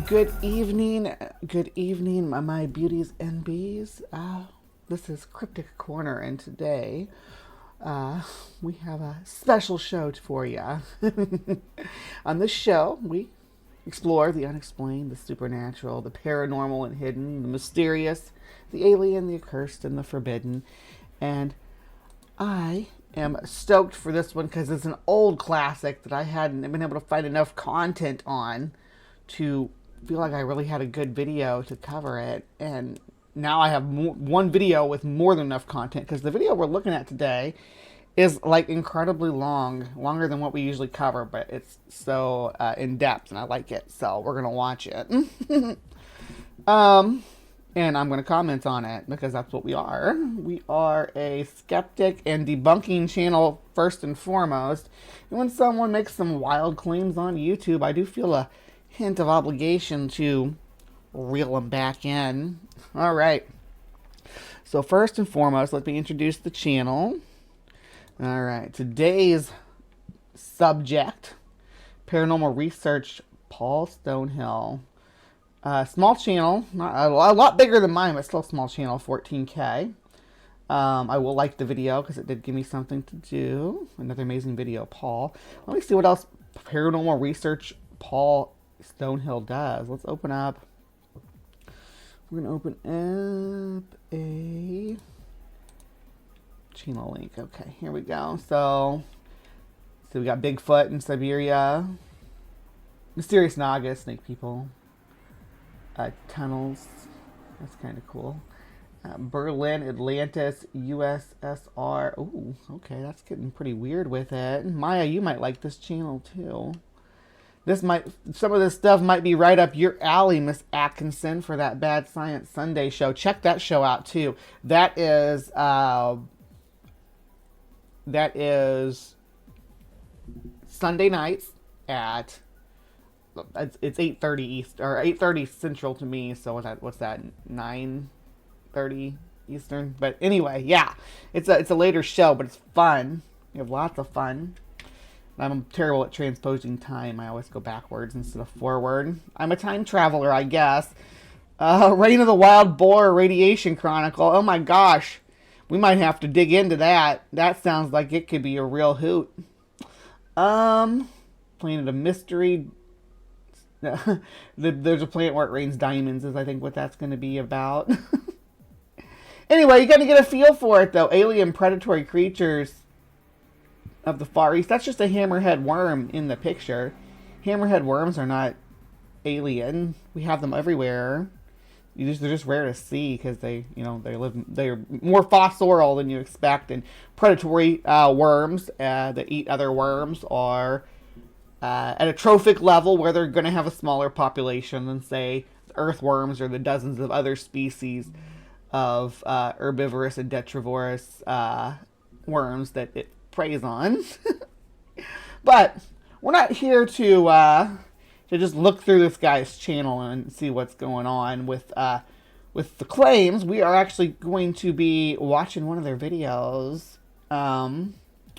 Good evening, my beauties and bees. This is Cryptic Corner, and today we have a special show for you. On this show, we explore the unexplained, the supernatural, the paranormal and hidden, the mysterious, the alien, the accursed, and the forbidden. And I am stoked for this one because it's an old classic that I hadn't been able to find enough content on to feel like I really had a good video to cover it. And now I have one video with more than enough content, because the video we're looking at today is like incredibly long, longer than what we usually cover, but it's so in depth and I like it, so we're gonna watch it. And I'm going to comment on it because that's what we are. We are a skeptic and debunking channel first and foremost. And when someone makes some wild claims on YouTube, I do feel a hint of obligation to reel them back in. All right. So first and foremost, let me introduce the channel. All right. Today's subject, paranormal research, Paul Stonehill. Small channel, not a lot bigger than mine, but still a small channel, 14K. I will like the video because it did give me something to do. Another amazing video, Paul. Let me see what else paranormal research Paul Stonehill does. Let's open up. We're going to open up a channel link. Okay, here we go. So we got Bigfoot in Siberia, mysterious Naga, snake people. Tunnels, that's kind of cool. Berlin, Atlantis, USSR. Ooh, okay, that's getting pretty weird with it. Maya, you might like this channel too. Some of this stuff might be right up your alley, Miss Atkinson, for that Bad Science Sunday show. Check that show out too. That is Sunday nights at, it's 8:30 East or 8:30 Central to me. So what's that? 9:30 Eastern. But anyway, yeah, it's a later show, but it's fun. You have lots of fun. I'm terrible at transposing time. I always go backwards instead of forward. I'm a time traveler, I guess. Reign of the Wild Boar Radiation Chronicle. Oh my gosh, we might have to dig into that. That sounds like it could be a real hoot. Planet of Mystery. There's a planet where it rains diamonds is I think what that's going to be about. Anyway, you got to get a feel for it though. Alien predatory creatures of the Far East. That's just a hammerhead worm in the picture. Hammerhead worms are not alien. We have them everywhere. They're just rare to see because they're more fossorial than you expect. And predatory worms that eat other worms are at a trophic level where they're going to have a smaller population than, say, the earthworms or the dozens of other species of herbivorous and detrivorous worms that it preys on. But we're not here to just look through this guy's channel and see what's going on with the claims. We are actually going to be watching one of their videos, or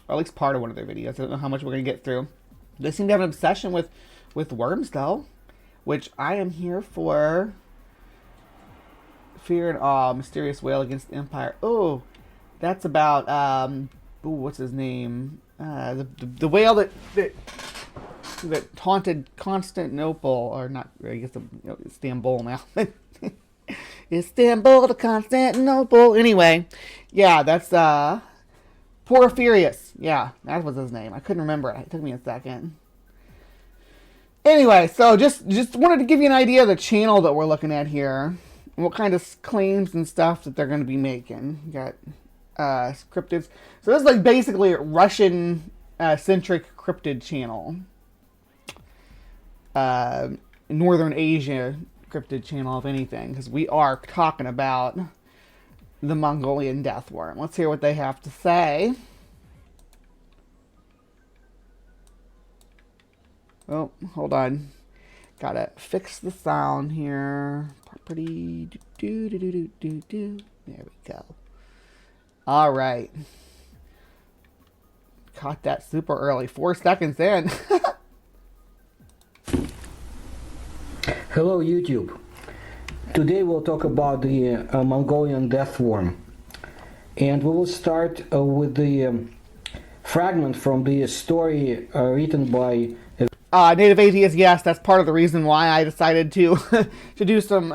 at least part of one of their videos. I don't know how much we're going to get through. They seem to have an obsession with worms, though, which I am here for. Fear and Awe, Mysterious Whale Against the Empire. Oh, that's about, what's his name? The whale that haunted Constantinople, or not, I guess, Istanbul now. Istanbul to Constantinople. Anyway, yeah, that's, Porphyrius. Yeah, that was his name. I couldn't remember it. It took me a second. Anyway, so just wanted to give you an idea of the channel that we're looking at here. And what kind of claims and stuff that they're going to be making. You got cryptids. So this is like basically a Russian-centric cryptid channel. Northern Asia cryptid channel, if anything. Because we are talking about the Mongolian death worm. Let's hear what they have to say. Oh, hold on. Gotta fix the sound here. Property. There we go. All right. Caught that super early. 4 seconds in. Hello YouTube. Today we'll talk about the Mongolian death worm, and we will start with the fragment from the story written by Native Atheist. Yes, that's part of the reason why I decided to to do some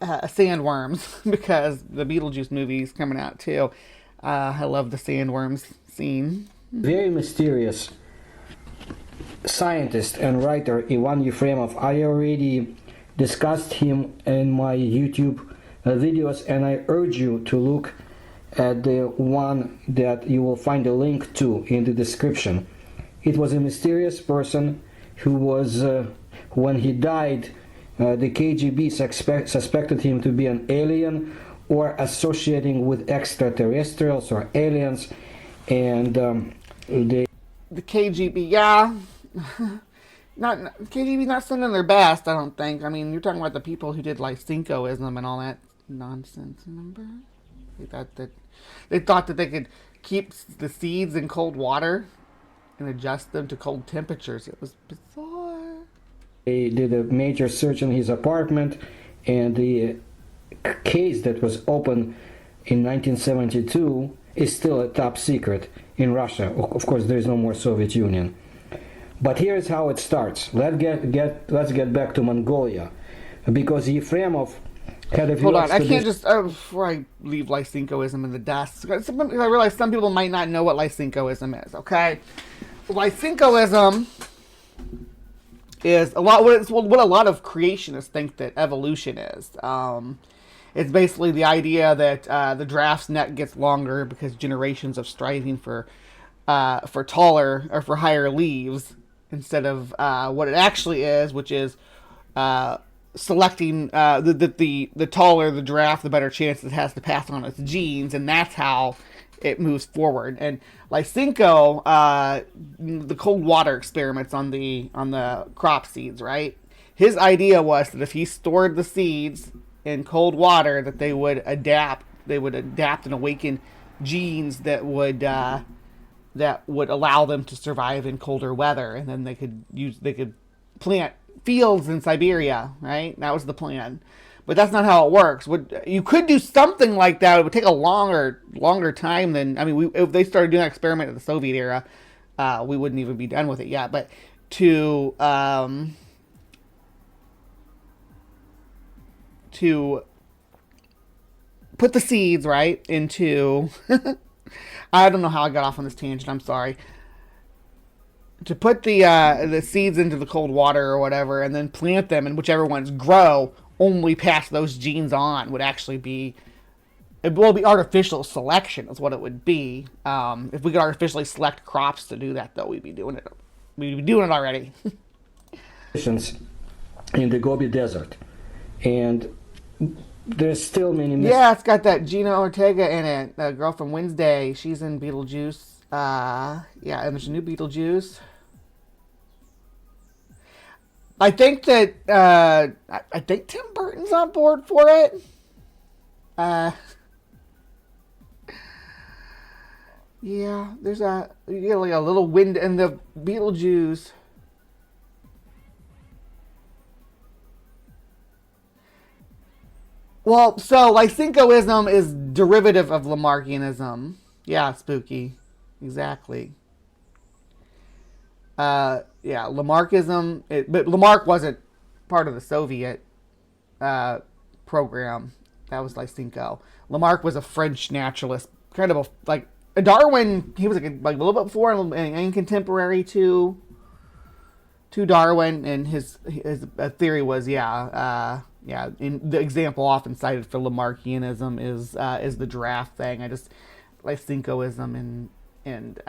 sandworms, because the Beetlejuice movie is coming out too. I love the sandworms scene. very mysterious scientist and writer Ivan Yefremov. I already discussed him in my YouTube videos, and I urge you to look at the one that you will find a link to in the description. It was a mysterious person who was, when he died, the KGB suspected him to be an alien or associating with extraterrestrials or aliens, and the KGB, yeah. Not KGB's not singing their best, I don't think. I mean, you're talking about the people who did Lysenkoism and all that nonsense. Remember? They thought that they could keep the seeds in cold water and adjust them to cold temperatures. It was bizarre. They did a major search in his apartment, and the case that was opened in 1972 is still a top secret in Russia. Of course, there is no more Soviet Union. But here's how it starts. Let's get back to Mongolia, because Yefremov had a few. Hold on, I can't just before I leave Lysenkoism in the dust. I realize some people might not know what Lysenkoism is. Okay, Lysenkoism is what a lot of creationists think that evolution is. It's basically the idea that the giraffe's neck gets longer because generations of striving for taller or for higher leaves, instead of what it actually is, which is selecting the taller the giraffe, the better chance it has to pass on its genes, and that's how it moves forward. And Lysenko, the cold water experiments on the crop seeds, right? His idea was that if he stored the seeds in cold water, that they would adapt and awaken genes that would allow them to survive in colder weather, and then they could plant fields in Siberia, right? That was the plan. But that's not how it works. You could do something like that. It would take a longer time than, I mean, if they started doing that experiment in the Soviet era, we wouldn't even be done with it yet. But to put the seeds, right, into I don't know how I got off on this tangent, I'm sorry. To put the seeds into the cold water or whatever, and then plant them, and whichever ones grow, only pass those genes on, would actually be, it will be artificial selection is what it would be. If we could artificially select crops to do that, though, we'd be doing it already. In the Gobi Desert, and there's still many. Yeah, it's got that Gina Ortega in it, the girl from Wednesday. She's in Beetlejuice. Yeah, and there's a new Beetlejuice. I think that I think Tim Burton's on board for it. Yeah, there's like a little wind in the Beetlejuice. Well, so Lysenkoism is derivative of Lamarckianism. Yeah, spooky. Exactly. Yeah, Lamarckism, but Lamarck wasn't part of the Soviet program. That was Lysenko. Lamarck was a French naturalist, kind of like a Darwin. He was like a little bit before and contemporary to Darwin, and his theory was in the example often cited for Lamarckianism is the giraffe thing. Lysenkoism and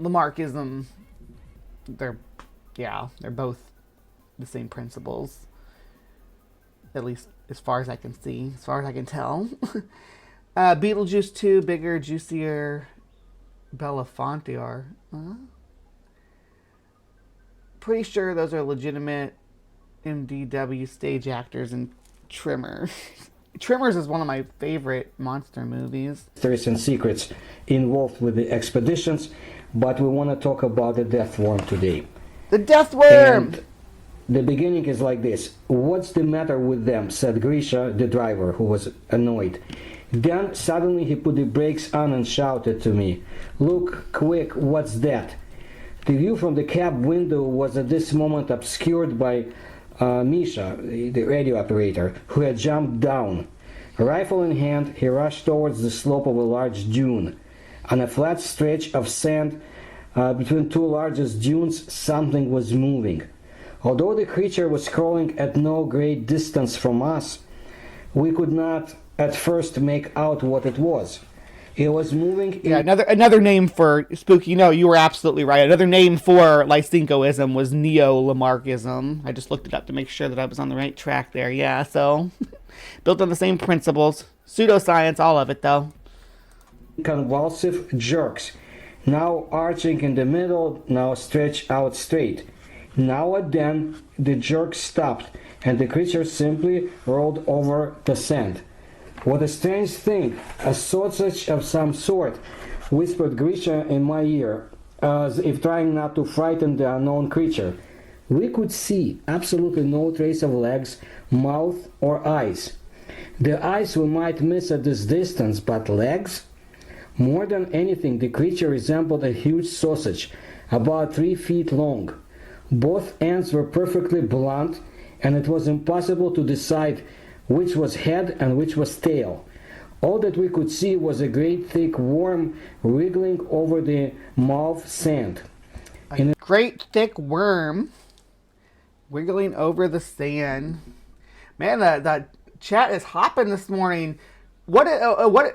Lamarckism, they're both the same principles, at least as far as I can see, as far as I can tell. Beetlejuice 2, bigger, juicier, Belafonte. Pretty sure those are legitimate MDW stage actors in Tremors. Tremors is one of my favorite monster movies. Mysteries and secrets involved with the expeditions, but we want to talk about the death worm today. The death worm! And The beginning is like this. "What's the matter with them?" said Grisha, the driver, who was annoyed. Then suddenly he put the brakes on and shouted to me, "Look, quick, what's that?" The view from the cab window was at this moment obscured by Misha, the radio operator, who had jumped down. Rifle in hand, he rushed towards the slope of a large dune. On a flat stretch of sand between two largest dunes, something was moving. Although the creature was crawling at no great distance from us, we could not at first make out what it was. It was moving. Yeah, another name for spooky. No, you were absolutely right. Another name for Lysenkoism was Neo-Lamarckism. I just looked it up to make sure that I was on the right track there. Yeah, so built on the same principles. Pseudoscience, all of it, though. Convulsive jerks, now arching in the middle, now stretched out straight. Now and then the jerk stopped, and the creature simply rolled over the sand. "What a strange thing, a sausage of some sort," whispered Grisha in my ear, as if trying not to frighten the unknown creature. We could see absolutely no trace of legs, mouth, or eyes. The eyes we might miss at this distance, but legs? More than anything, the creature resembled a huge sausage, about 3 feet long. Both ends were perfectly blunt, and it was impossible to decide which was head and which was tail. All that we could see was a great thick worm wriggling over the mauve sand. A great thick worm wiggling over the sand. Man, the chat is hopping this morning. What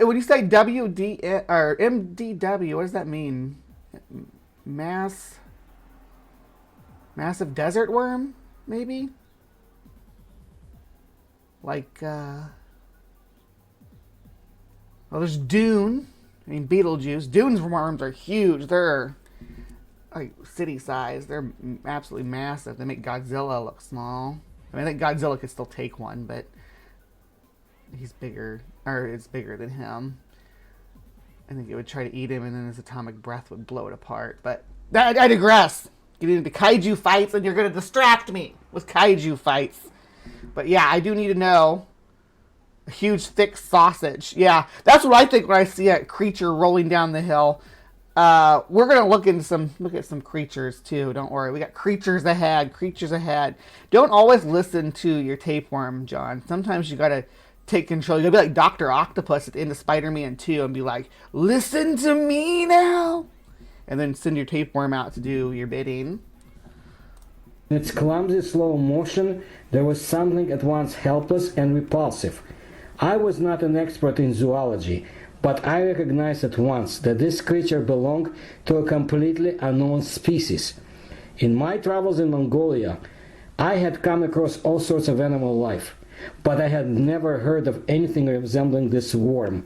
when you say WD or MDW? What does that mean? Massive desert worm, maybe. Like, well, there's Dune. I mean, Beetlejuice. Dune's worms are huge. They're like city size. They're absolutely massive. They make Godzilla look small. I mean, I think Godzilla could still take one, but he's bigger, or it's bigger than him. I think it would try to eat him, and then his atomic breath would blow it apart. But I digress. Getting into kaiju fights, and you're going to distract me with kaiju fights. But yeah, I do need to know. A huge, thick sausage. Yeah, that's what I think when I see a creature rolling down the hill. We're gonna look at some creatures too. Don't worry, we got creatures ahead. Creatures ahead. Don't always listen to your tapeworm, John. Sometimes you gotta take control. You gotta be like Dr. Octopus at the end of Spider-Man 2 and be like, "Listen to me now," and then send your tapeworm out to do your bidding. In its clumsy slow motion, there was something at once helpless and repulsive. I was not an expert in zoology, but I recognized at once that this creature belonged to a completely unknown species. In my travels in Mongolia, I had come across all sorts of animal life, but I had never heard of anything resembling this worm.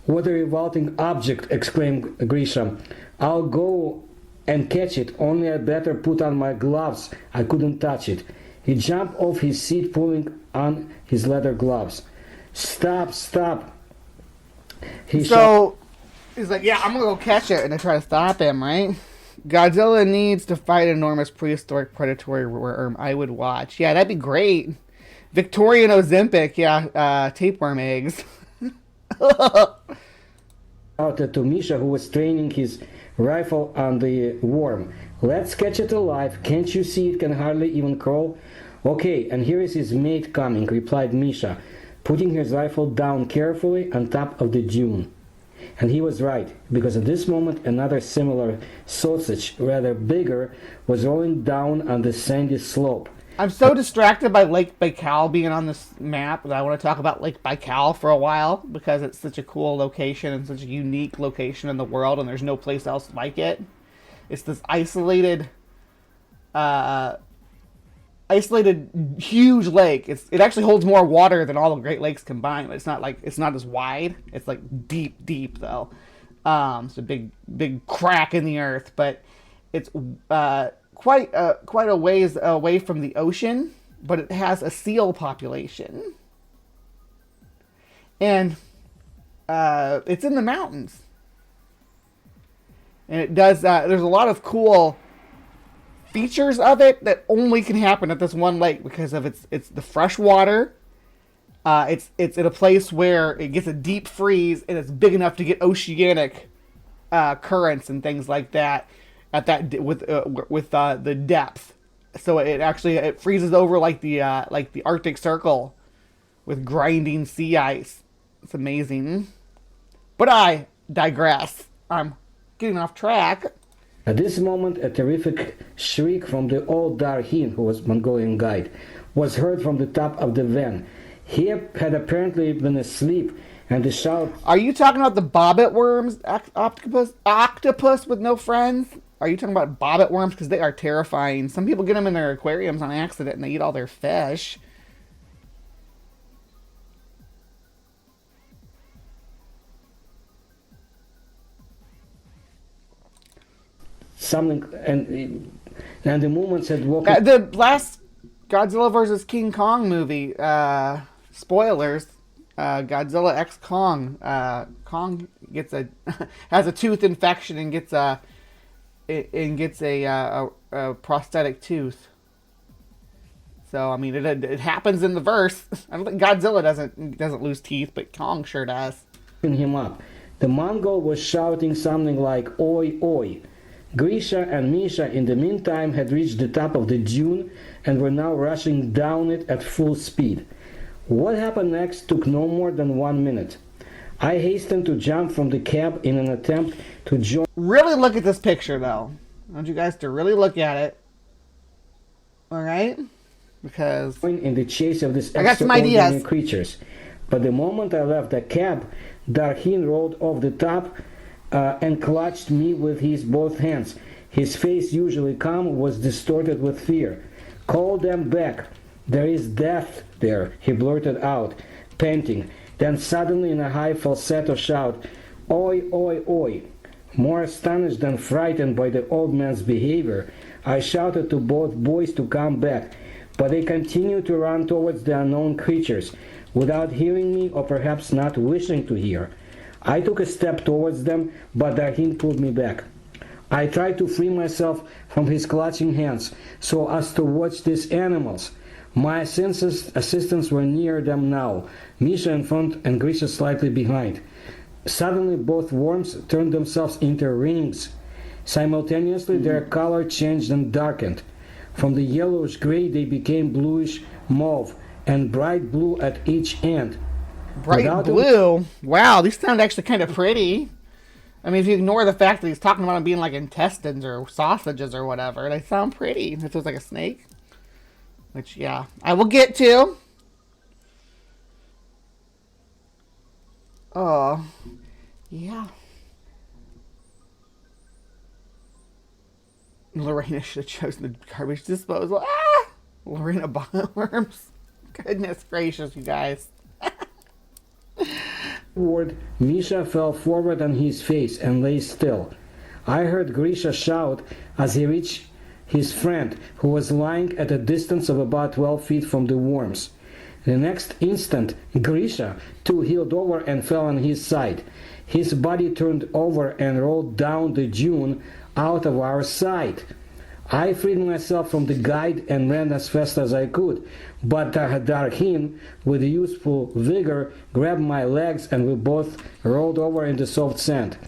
"What a revolting object!" exclaimed Grisha. "I'll go and catch it, only I'd better put on my gloves." I couldn't touch it. He jumped off his seat, pulling on his leather gloves. "Stop, stop!" He's like, "Yeah, I'm gonna go catch it," and I try to stop him, right? Godzilla needs to fight an enormous prehistoric predatory worm. I would watch. Yeah, that'd be great. Victorian Ozempic, yeah, tapeworm eggs. Out to Misha, who was training his rifle on the worm. "Let's catch it alive. Can't you see it can hardly even crawl?" "Okay, and here is his mate coming," replied Misha, putting his rifle down carefully on top of the dune. And he was right, because at this moment another similar sausage, rather bigger, was rolling down on the sandy slope. I'm so distracted by Lake Baikal being on this map that I want to talk about Lake Baikal for a while, because it's such a cool location and such a unique location in the world, and there's no place else like it. It's this isolated huge lake. It actually holds more water than all the Great Lakes combined, but it's not as wide. It's like deep though. It's a big crack in the earth, but it's quite a ways away from the ocean, but it has a seal population, and it's in the mountains, and it does. There's a lot of cool features of it that only can happen at this one lake because of it's the fresh water. It's in a place where it gets a deep freeze and it's big enough to get oceanic currents and things like that at that with the depth. So it freezes over like the Arctic Circle with grinding sea ice. It's amazing. But I digress. I'm getting off track. At this moment, a terrific shriek from the old Darhin, who was Mongolian guide, was heard from the top of the van. He had apparently been asleep, and the shout... Are you talking about the bobbit worms, octopus with no friends? Are you talking about bobbit worms? Because they are terrifying. Some people get them in their aquariums on accident, and they eat all their fish. Something, and the movements had woken... The last Godzilla vs. King Kong movie, spoilers, Godzilla X Kong. Kong gets has a tooth infection and gets a prosthetic tooth. So I mean, it happens in the verse. I don't think Godzilla doesn't lose teeth, but Kong sure does. Him up. The Mongol was shouting something like "Oi, oi." Grisha and Misha, in the meantime, had reached the top of the dune and were now rushing down it at full speed. What happened next took no more than 1 minute. I hastened to jump from the cab in an attempt to join... Really look at this picture, though. I want you guys to really look at it. Alright? Because... in the chase of these I got some ideas. extraordinary creatures. But the moment I left the cab, Darhin rolled off the top and clutched me with his both hands. His face, usually calm, was distorted with fear. "Call them back. There is death there," he blurted out, panting. Then suddenly in a high falsetto shout, "Oi, oi, oi." More astonished than frightened by the old man's behavior, I shouted to both boys to come back, but they continued to run towards the unknown creatures, without hearing me or perhaps not wishing to hear. I took a step towards them, but Darhin pulled me back. I tried to free myself from his clutching hands, so as to watch these animals. My assistants were near them now, Misha in front and Grisha slightly behind. Suddenly both worms turned themselves into rings. Simultaneously their color changed and darkened. From the yellowish-gray they became bluish-mauve and bright blue at each end. Bright blue? Wow, these sound actually kind of pretty. I mean, if you ignore the fact that he's talking about them being like intestines or sausages or whatever, they sound pretty. If it was like a snake. Which, yeah, I will get to. Oh, yeah. Lorena should have chosen the garbage disposal. Ah! Lorena Worms. Goodness gracious, you guys. Misha fell forward on his face and lay still. I heard Grisha shout as he reached his friend, who was lying at a distance of about 12 feet from the worms. The next instant, Grisha, too, heeled over and fell on his side. His body turned over and rolled down the dune out of our sight. I freed myself from the guide and ran as fast as I could, but Darhin, with youthful vigor, grabbed my legs and we both rolled over in the soft sand.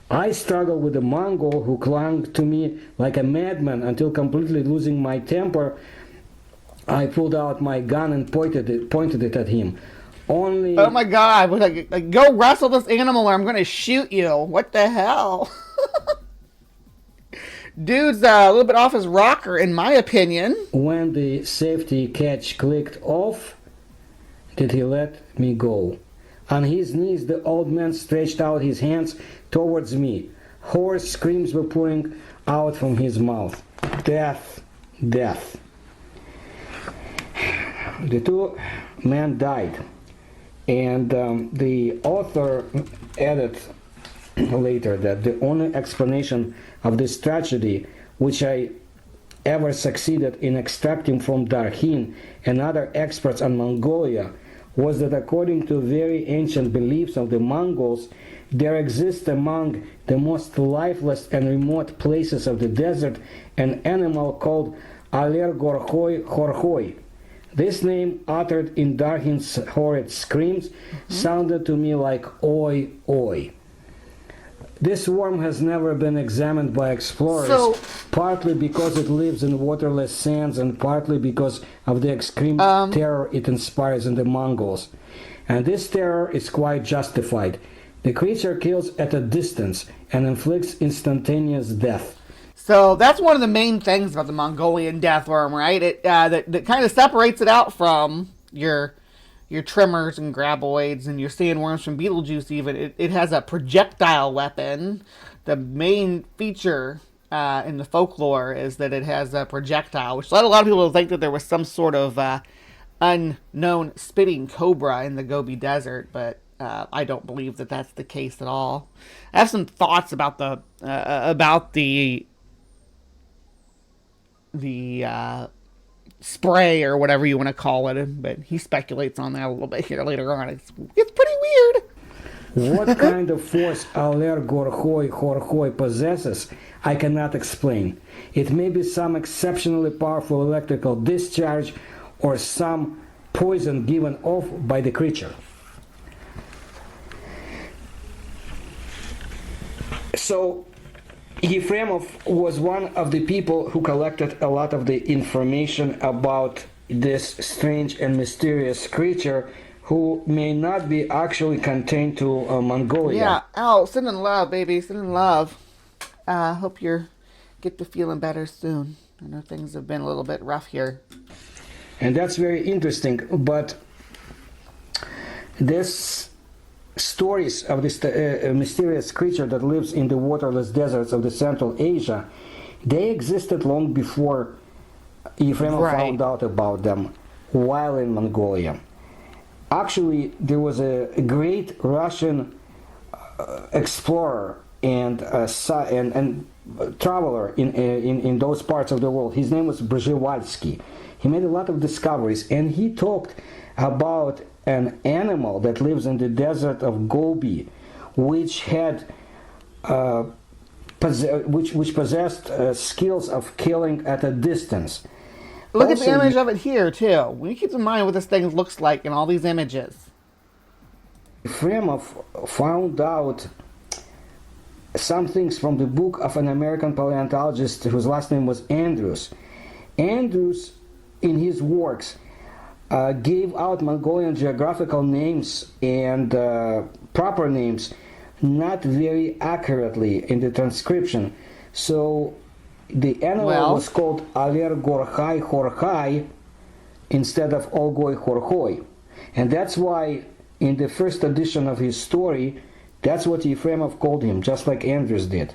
I struggled with the Mongol, who clung to me like a madman until, completely losing my temper, I pulled out my gun and pointed it at him. Only... Oh my god, like, go wrestle this animal or I'm gonna shoot you. What the hell? Dude's a little bit off his rocker, in my opinion. When the safety catch clicked off, did he let me go. On his knees, the old man stretched out his hands towards me. Hoarse screams were pouring out from his mouth. Death, death. The two men died, and the author added later that the only explanation of this tragedy which I ever succeeded in extracting from Darhin and other experts on Mongolia was that according to very ancient beliefs of the Mongols, there exists among the most lifeless and remote places of the desert an animal called Allergorhoi Horhoi. This name, uttered in Darhin's horrid screams, sounded to me like oi oi. This worm has never been examined by explorers, partly because it lives in waterless sands and partly because of the extreme terror it inspires in the Mongols. And this terror is quite justified. The creature kills at a distance and inflicts instantaneous death. So that's one of the main things about the Mongolian death worm, right? It that kind of separates it out from your trimmers and graboids and your sandworms from Beetlejuice. Even it has a projectile weapon. The main feature in the folklore is that it has a projectile, which led a lot of people to think that there was some sort of unknown spitting cobra in the Gobi Desert, but I don't believe that that's the case at all. I have some thoughts about the spray or whatever you want to call it, but he speculates on that a little bit here later on. It's pretty weird. What kind of force Allergorhoi Horhoi possesses, I cannot explain. It may be some exceptionally powerful electrical discharge or some poison given off by the creature. So Yefremov was one of the people who collected a lot of the information about this strange and mysterious creature who may not be actually contained to Mongolia. Yeah, ow, sending love, baby, sending love. Hope you're get to feeling better soon. I know things have been a little bit rough here. And that's very interesting, but this stories of this mysterious creature that lives in the waterless deserts of the Central Asia, they existed long before Yefremov found out about them while in Mongolia. Actually, there was a great Russian explorer and traveler in those parts of the world. His name was Przewalski. He made a lot of discoveries, and he talked about an animal that lives in the desert of Gobi, which had which possessed skills of killing at a distance. Look at the image of it here too. We keep in mind what this thing looks like in all these images. Yefremov found out some things from the book of an American paleontologist whose last name was Andrews. Andrews, in his works, gave out Mongolian geographical names and proper names not very accurately in the transcription. So the animal was called Allergorhoi Horhoi instead of Olgoi Horhoi. And that's why in the first edition of his story, that's what Yefremov called him, just like Andrews did.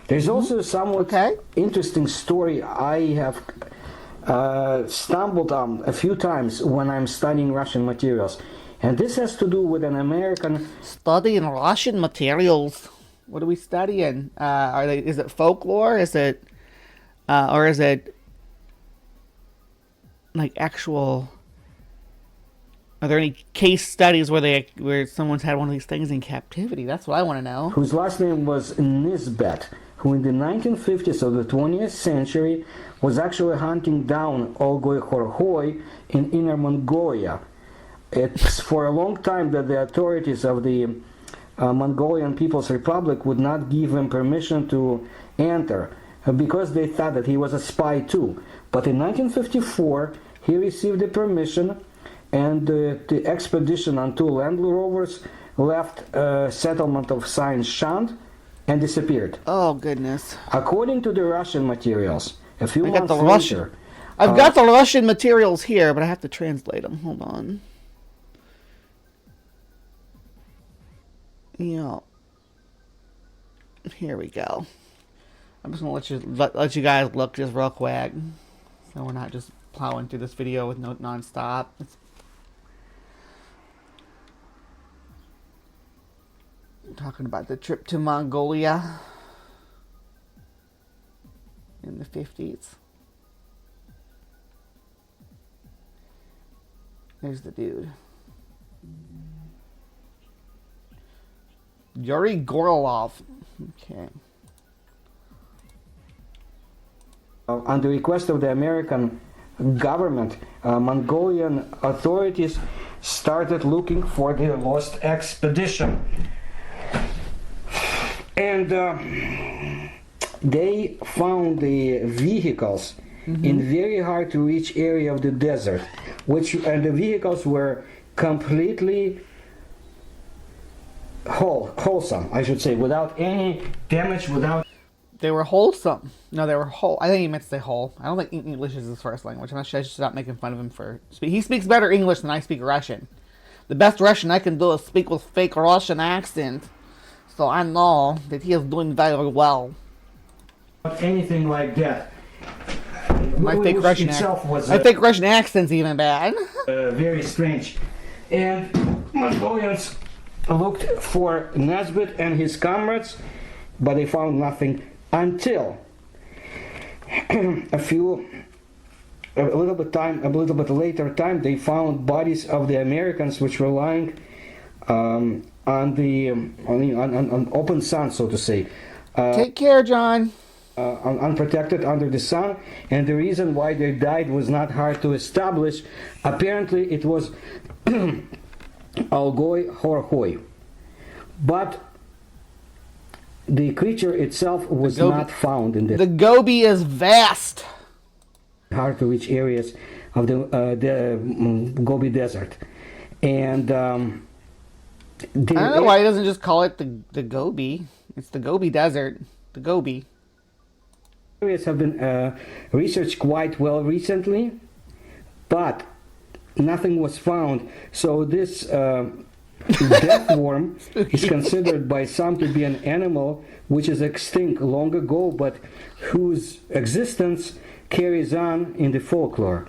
There's also a somewhat interesting story I have stumbled on a few times when I'm studying Russian materials. And this has to do with an American... Studying Russian materials? What are we studying? Is it folklore? Is it... or is it... like actual... Are there any case studies where someone's had one of these things in captivity? That's what I want to know. Whose last name was Nisbet, who in the 1950s of the 20th century was actually hunting down Olgoi Horhoi in Inner Mongolia. It's for a long time that the authorities of the Mongolian People's Republic would not give him permission to enter because they thought that he was a spy too. But in 1954, he received the permission, and the expedition on two Land Rovers left a settlement of Saint Shand and disappeared. Oh, goodness. According to the Russian materials, a few months later... I've got the Russian materials here, but I have to translate them. Hold on. Yeah. Here we go. I'm just going to let you guys look just real quick, so we're not just plowing through this video with no non-stop. Talking about the trip to Mongolia in the 50s. There's the dude. Yuri Gorilov. Okay. On the request of the American government, Mongolian authorities started looking for the lost expedition. And they found the vehicles in very hard to reach area of the desert, and the vehicles were completely wholesome, I should say, without any damage, without... They were wholesome. No, they were whole. I think he meant to say whole. I don't think English is his first language. I'm not sure I should stop making fun of him for... He speaks better English than I speak Russian. The best Russian I can do is speak with fake Russian accent. So I know that he is doing very well. Anything like that. My fake Russian accent's even bad. Very strange. And Mongolians looked for Nesbitt and his comrades, but they found nothing until a little bit later time they found bodies of the Americans which were lying on open sun, so to say. Take care, John. Unprotected under the sun, and the reason why they died was not hard to establish. Apparently it was Algoi Horhoi, but the creature itself was not found in the Gobi is vast, hard to reach areas of the Gobi Desert, and I don't know why he doesn't just call it the Gobi. It's the Gobi Desert, the Gobi. Areas have been researched quite well recently, but nothing was found. So this death worm is considered by some to be an animal which is extinct long ago, but whose existence carries on in the folklore.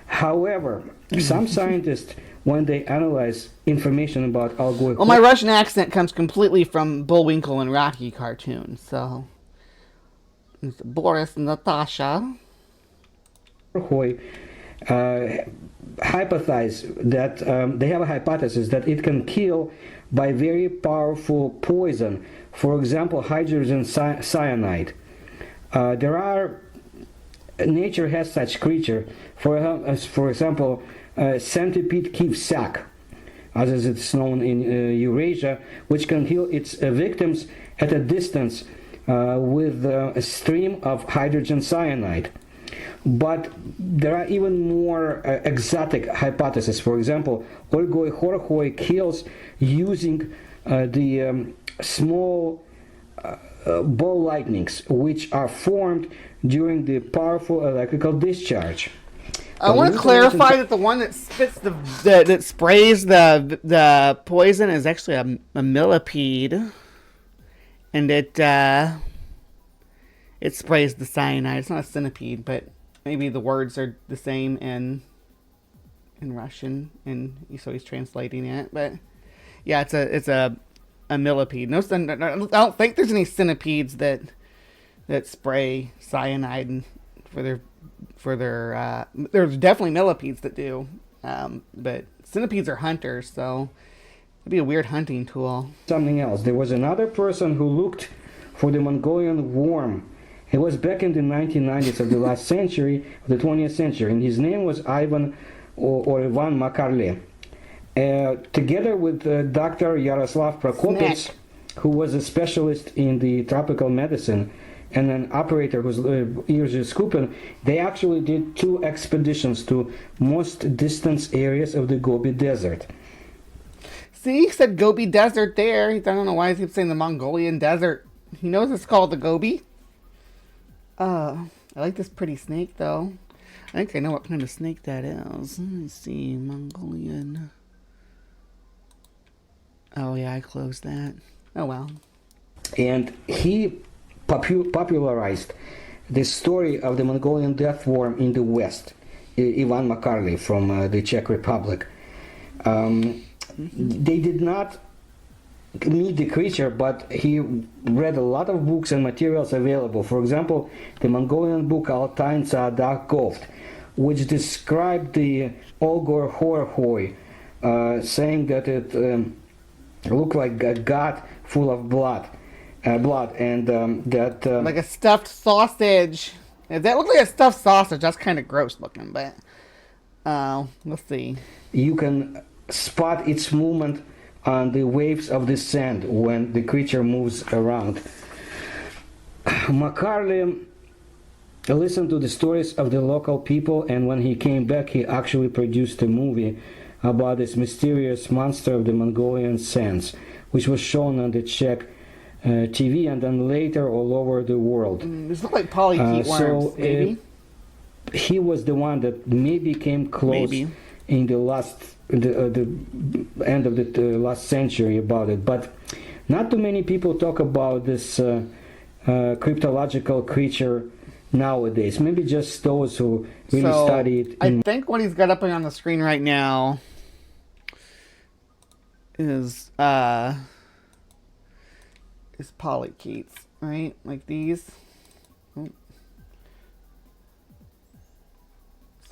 However, some scientists, when they analyze information about Algoi... Well, my Russian accent comes completely from Bullwinkle and Rocky cartoons, so... It's Boris and Natasha. Hypothesize that they have a hypothesis that it can kill by very powerful poison, for example hydrogen cyanide. Nature has such creature, for example centipede kivsak, as it's known in Eurasia, which can kill its victims at a distance with a stream of hydrogen cyanide. But there are even more exotic hypotheses. For example, Algoi Horhoi kills using the small ball lightnings, which are formed during the powerful electrical discharge. I want to clarify that the one that spits that sprays the poison is actually a millipede, and it sprays the cyanide. It's not a centipede, but maybe the words are the same in Russian, and so he's translating it. But yeah, it's a millipede. I don't think there's any centipedes that spray cyanide for their. There's definitely millipedes that do, but centipedes are hunters, so it'd be a weird hunting tool. Something else. There was another person who looked for the Mongolian worm. It was back in the 1990s of the last century, of the 20th century, and his name was Ivan or Ivan Makarle. Together with Dr. Yaroslav Prokopets, who was a specialist in the tropical medicine and an operator whose ears are scooping, they actually did 2 expeditions to most distant areas of the Gobi Desert. See, he said Gobi Desert there. I don't know why he keeps saying the Mongolian Desert. He knows it's called the Gobi. I like this pretty snake, though. I think I know what kind of snake that is. Let me see. Mongolian. Oh, yeah, I closed that. Oh, well. And he popularized the story of the Mongolian death worm in the West. Ivan Makarle from the Czech Republic. They did not meet the creature, but he read a lot of books and materials available. For example, the Mongolian book Altain Saadak Goft, which described the Algoi Horhoi saying that it looked like a gut full of blood, and that like a stuffed sausage. If that looked like a stuffed sausage, that's kind of gross looking, but let's see. you can spot its movement on the waves of the sand when the creature moves around. Macaulay listened to the stories of the local people, and when he came back, he actually produced a movie about this mysterious monster of the Mongolian sands, which was shown on the Czech TV and then later all over the world. These look like polychaete worms, maybe. He was the one that maybe came close in the end of the last century about it, but not too many people talk about this cryptological creature nowadays. Maybe just those who really study it. I think what he's got up on the screen right now is polychaetes, right? Like these. Oh.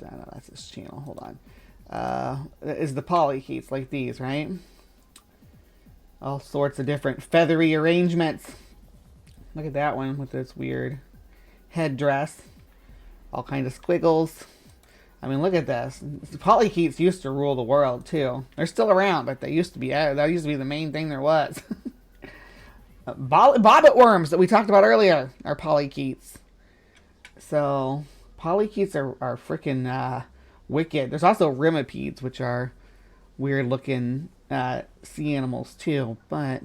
No, that's his channel. Hold on. Is the polychaetes like these, right? All sorts of different feathery arrangements. Look at that one with this weird headdress. All kinds of squiggles. I mean, look at this. The polychaetes used to rule the world too. They're still around, but they used to be. That used to be the main thing there was. Bobbit worms that we talked about earlier are polychaetes. So polychaetes are freaking wicked. There's also rimipedes, which are weird looking sea animals too, but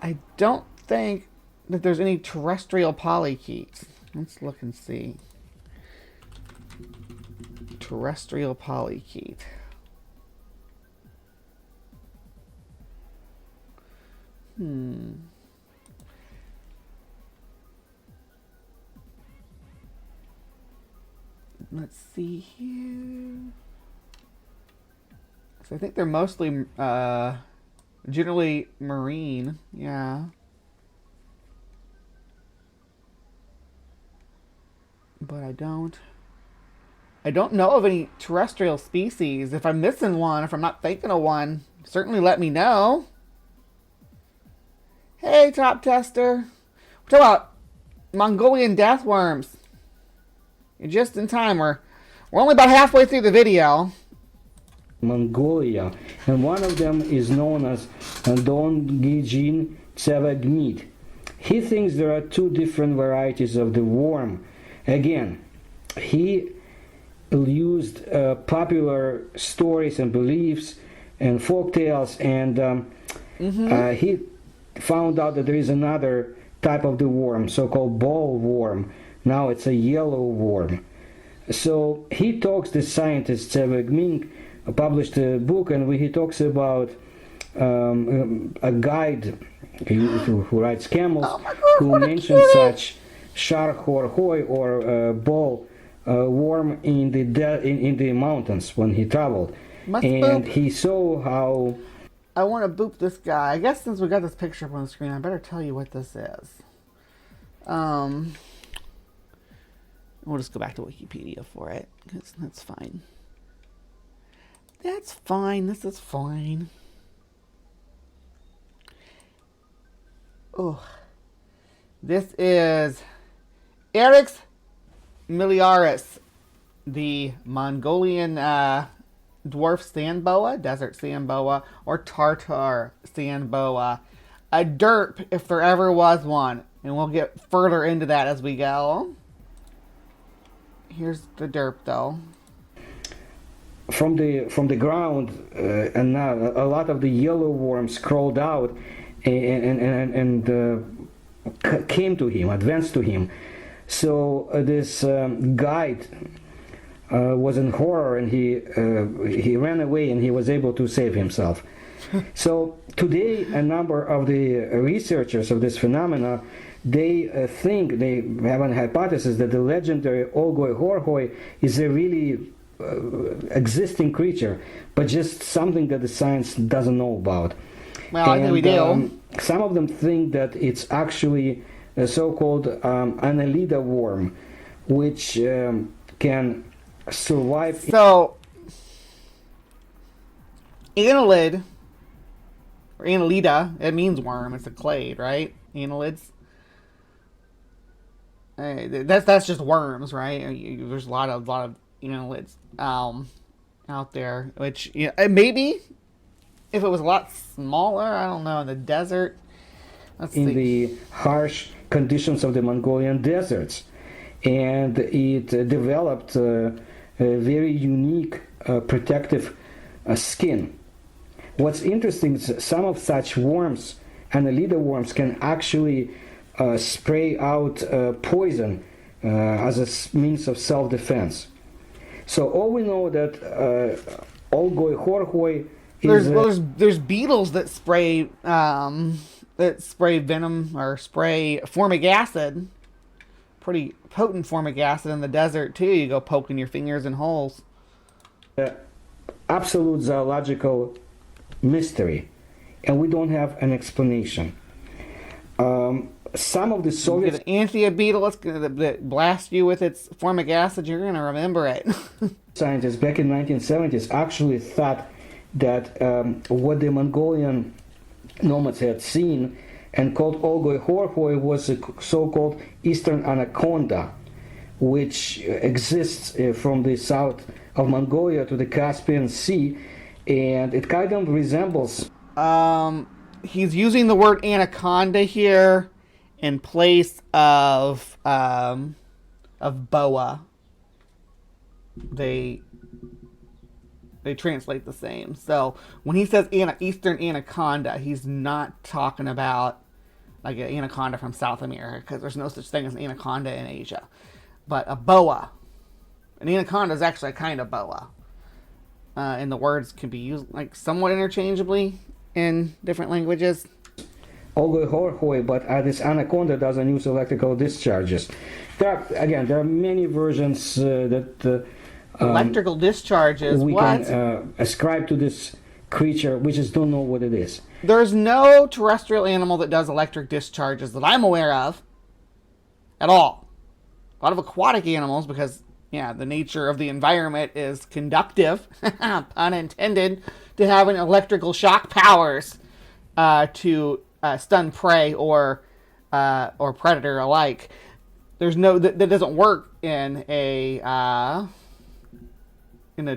I don't think that there's any terrestrial polychaetes. Let's look and see. Terrestrial polychaete. Let's see here. So I think they're mostly generally marine. Yeah. But I don't know of any terrestrial species. If I'm missing one, if I'm not thinking of one, certainly let me know. Hey, Top Tester. We're talking about Mongolian death worms. You're just in time. We're only about halfway through the video. Mongolia, and one of them is known as Dongijin Tsevagmit. He thinks there are two different varieties of the worm. Again, he used popular stories and beliefs and folk tales, and he found out that there is another type of the worm, so-called ball worm. Now it's a yellow worm. So he talks, the scientist Tsevagmit published a book, and he talks about a guide who rides camels, who mentioned such Sharkhorhoi or ball worm in the mountains when he traveled. He saw how. I want to boop this guy. I guess since we got this picture up on the screen, I better tell you what this is. We'll just go back to Wikipedia for it, because that's fine. That's fine. This is fine. Oh, this is Eryx miliaris, the Mongolian dwarf sand boa, desert sand boa, or Tartar sand boa. A derp, if there ever was one. And we'll get further into that as we go. Here's the derp, though. From the ground, and now a lot of the yellow worms crawled out and came to him, advanced to him. So this guide was in horror, and he ran away, and he was able to save himself. So today, a number of the researchers of this phenomena, they think, they have a hypothesis that the legendary Olgoi Horhoi is a really existing creature, but just something that the science doesn't know about. Well, I think we do. Some of them think that it's actually a so-called Annelida worm, which can survive. So, Annelid, or annelida, it means worm. It's a clade, right? Annelids. That's just worms, right? There's a lot of annelids out there, which maybe if it was a lot smaller, I don't know, in the desert. In the harsh conditions of the Mongolian deserts, and it developed a very unique protective skin. What's interesting is some of such worms, annelida worms, can actually spray out poison as a means of self-defense. So all we know that Olgoi Horhoi is... There's beetles that spray venom or spray formic acid, pretty potent formic acid in the desert too. You go poking your fingers in holes. Absolute zoological mystery, and we don't have an explanation. Some of the Soviet... You get an anthia beetle that blasts you with its formic acid, you're going to remember it. Scientists back in 1970s actually thought that what the Mongolian nomads had seen and called Olgoi Horhoi was a so-called eastern anaconda, which exists from the south of Mongolia to the Caspian Sea, and it kind of resembles... He's using the word anaconda here in place of boa. They translate the same. So when he says eastern anaconda, he's not talking about like an anaconda from South America, because there's no such thing as an anaconda in Asia. But a boa. An anaconda is actually a kind of boa. And the words can be used like somewhat interchangeably in different languages. Olgoi Horhoi, but this anaconda doesn't use electrical discharges. There are many versions that electrical discharges. We can ascribe to this creature. We just don't know what it is. There's no terrestrial animal that does electric discharges that I'm aware of at all. A lot of aquatic animals, because the nature of the environment is conductive, pun intended, to having electrical shock powers to stun prey or predator alike. There's no that doesn't work in a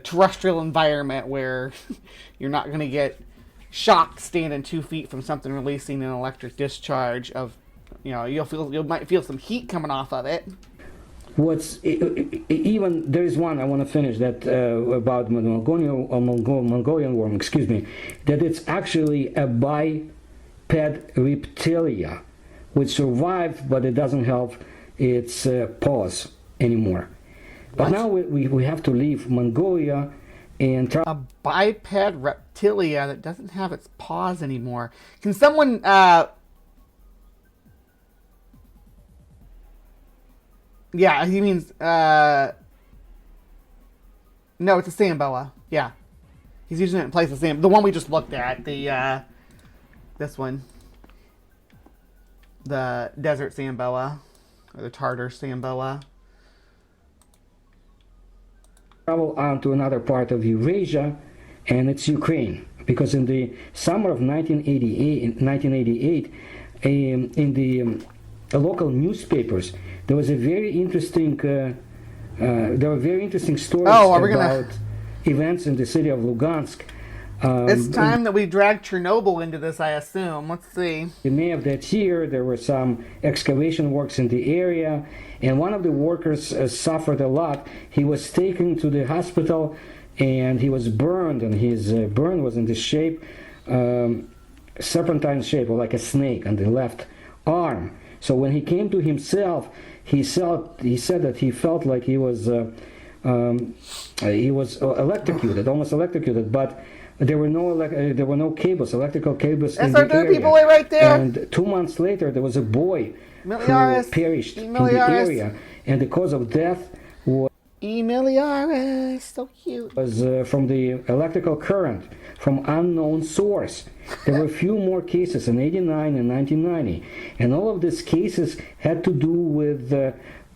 terrestrial environment where you're not going to get shocked standing 2 feet from something releasing an electric discharge of, you might feel some heat coming off of it. Even there is one I want to finish that about Mongolian worm, that it's actually a biped reptilia which survived, but it doesn't have its paws anymore. But now we have to leave Mongolia and a biped reptilia that doesn't have its paws anymore. Can someone yeah, he means no, it's a sand boa. Yeah. He's using it in place of sand. The one we just looked at, this one. The desert sand boa, or the Tartar sand boa. Travel on to another part of Eurasia, and it's Ukraine, because in the summer of 1988, in the local newspapers, there was a very interesting there were very interesting stories about events in the city of Lugansk. It's time that we drag Chernobyl into this, I assume. Let's see. In May of that year, there were some excavation works in the area, and one of the workers suffered a lot. He was taken to the hospital, and he was burned, and his burn was in the shape, serpentine shape, or like a snake on the left arm. So when he came to himself, he said that he felt like he was electrocuted, almost electrocuted, but there were no cables, electrical cables in the area. People right there. And 2 months later, there was a boy who perished in the area, and the cause of death was so cute. Was from the electrical current from unknown source. There were a few more cases in 89 and 1990, and all of these cases had to do with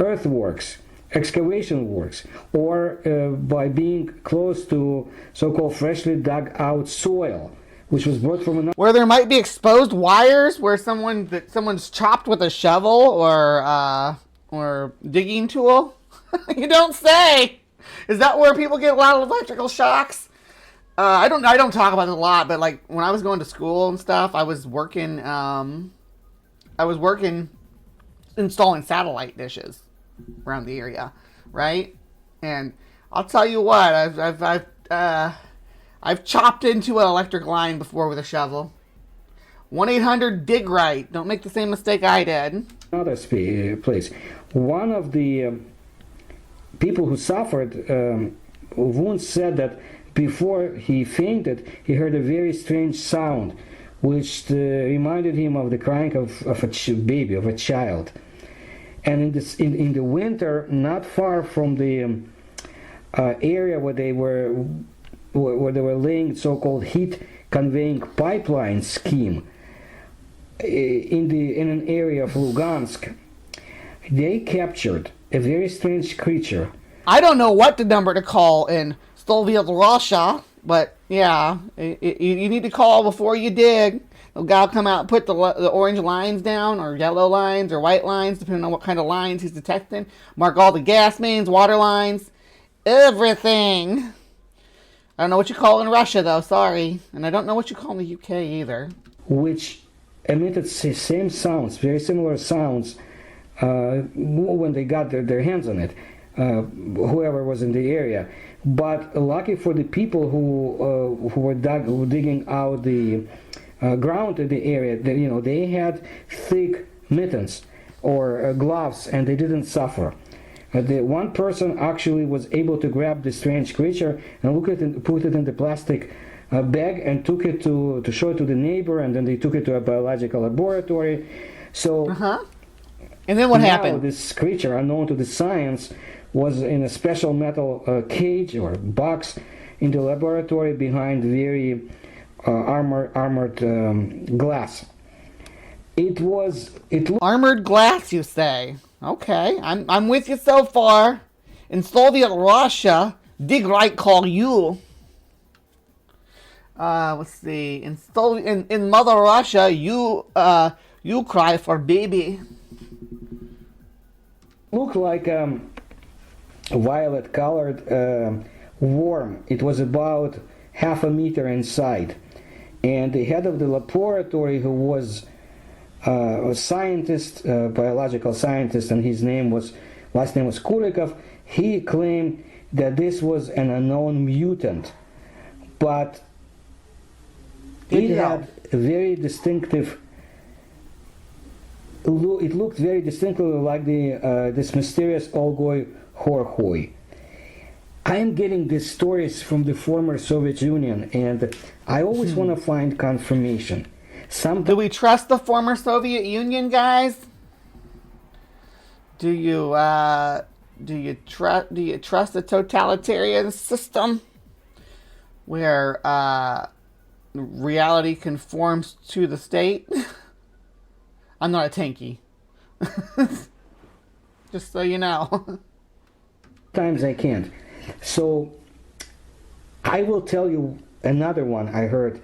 earthworks excavation works, or by being close to so-called freshly dug out soil, which was brought from another. Where there might be exposed wires, where someone's chopped with a shovel or digging tool. You don't say. Is that where people get a lot of electrical shocks? I don't talk about it a lot, but like when I was going to school and stuff, I was working installing satellite dishes around the area, right? And I'll tell you what, I've chopped into an electric line before with a shovel. 1-800-DIG-RIGHT. Don't make the same mistake I did. Another place. One of the people who suffered wounds said that before he fainted, he heard a very strange sound, which reminded him of the crying of a baby, of a child. And in the winter, not far from the area where they were laying so-called heat conveying pipeline scheme in an area of Lugansk, they captured a very strange creature. I don't know what the number to call in Soviet Russia, but yeah, you need to call before you dig. The guy will come out and put the orange lines down, or yellow lines, or white lines, depending on what kind of lines he's detecting. Mark all the gas mains, water lines, everything. I don't know what you call in Russia, though, sorry. And I don't know what you call in the UK either. Which emitted the same sounds, very similar sounds, when they got their hands on it, whoever was in the area. But lucky for the people who were digging out the ground in the area, they had thick mittens or gloves, and they didn't suffer. The one person actually was able to grab the strange creature and put it in the plastic bag and took it to show it to the neighbor, and then they took it to a biological laboratory. So, and then what happened? This creature, unknown to the science, was in a special metal cage or box in the laboratory behind very armored glass. Armored glass, you say? Okay, I'm with you so far. In Soviet Russia, dig-right call you. Let's see. In Mother Russia, you cry for baby. Looked like a violet-colored worm. It was about half a meter inside, and the head of the laboratory, who was a scientist, biological scientist, and his last name was Kulikov, he claimed that this was an unknown mutant, but it had a very distinctive. It looked very distinctly like this mysterious Olgoy Horhoi. I am getting these stories from the former Soviet Union, and I always want to find confirmation. Do we trust the former Soviet Union, guys? Do you trust a totalitarian system where reality conforms to the state? I'm not a tanky. Just so you know. Sometimes I can't. So I will tell you another one I heard.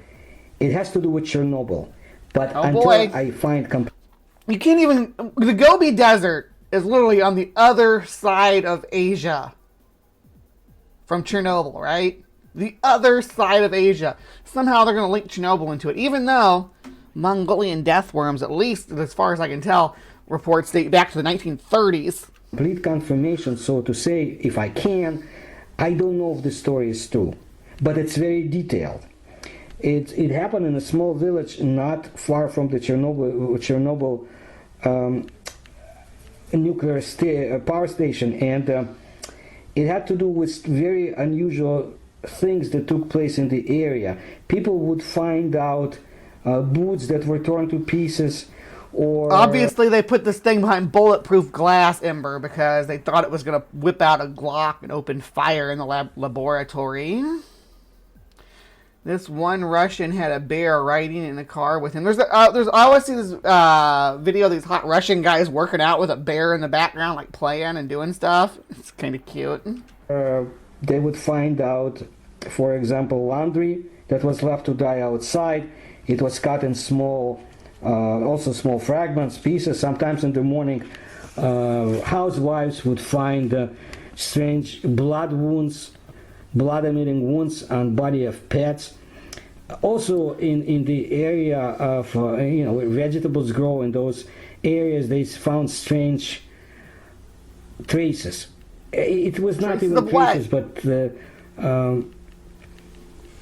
It has to do with Chernobyl. But I find... You can't even... The Gobi Desert is literally on the other side of Asia from Chernobyl, right? The other side of Asia. Somehow they're going to link Chernobyl into it, even though Mongolian death worms, at least as far as I can tell, reports date back to the 1930s. Complete confirmation, so to say, if I can, I don't know if the story is true, but it's very detailed. It happened in a small village not far from the Chernobyl nuclear power station, and it had to do with very unusual things that took place in the area. People would find out boots that were torn to pieces, or... Obviously they put this thing behind bulletproof glass, Ember, because they thought it was going to whip out a Glock and open fire in the laboratory. This one Russian had a bear riding in a car with him. I always see this video of these hot Russian guys working out with a bear in the background, like playing and doing stuff. It's kind of cute. They would find out, for example, laundry that was left to dry outside. It was cut in small, also small fragments, pieces. Sometimes in the morning, housewives would find strange blood wounds, blood-emitting wounds on body of pets. Also, in the area of where vegetables grow, in those areas, they found strange traces. It was not even traces, but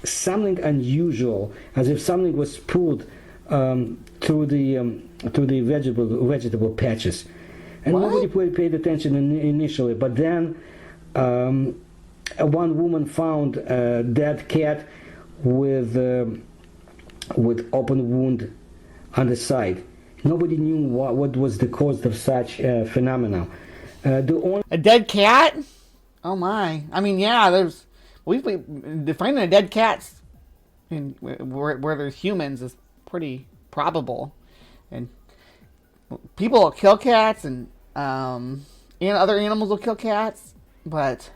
something unusual, as if something was pulled through the vegetable patches, and nobody paid attention initially. But then one woman found a dead cat with open wound on the side. Nobody knew what was the cause of such phenomena. A dead cat? Oh my! I mean, yeah, we finding a dead cat where there's humans is pretty probable, and people will kill cats, and other animals will kill cats, but.